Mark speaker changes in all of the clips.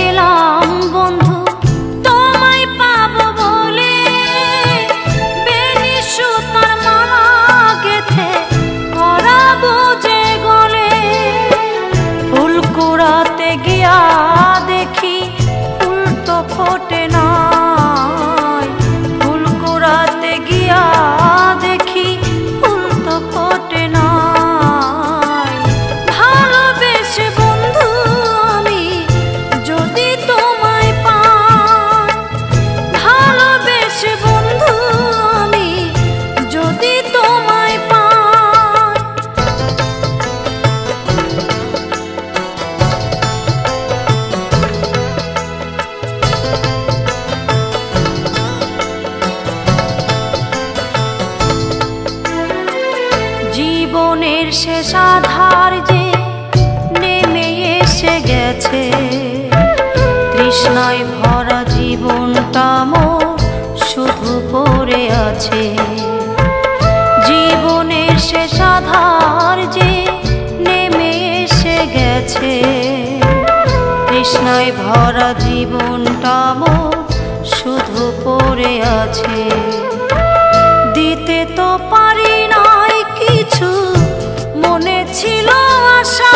Speaker 1: এলাম বন্ধু তোমায় পাবো বলে, বেনি সুতার মালা গেথে পরাবো যে গলে। ফুল কুড়াতে গিয়া দেখি ফুল তো ফোটে নাই, ফুল কুড়াতে গিয়া দেখি ফুল তো ফোটে নাই। ভালোবেসে বন্ধু আমি যদি তোমায় পাই, ভালোবেসে বন্ধু আমি যদি তোমায় পাই। জীবনের শেষ আধার যে নেমে এসে গেছে, তৃষ্ণায় ভরা জীবনটা মোর শুধু পড়ে আছে। জীবনের শেষ আধার যে নেমে এসে গেছে, তৃষ্ণায় ভরা জীবনটা মোর শুধু পড়ে আছে। দিতে তো পারি নাই কিছু, মনে ছিল আশা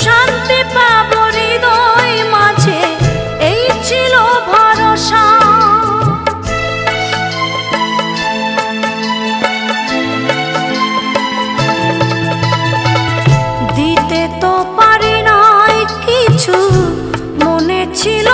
Speaker 1: শান্তি পাবো হৃদয় মাঝে, এই ছিল ভরসা। দিতে তো পারি নাই কিছু, মনে ছিল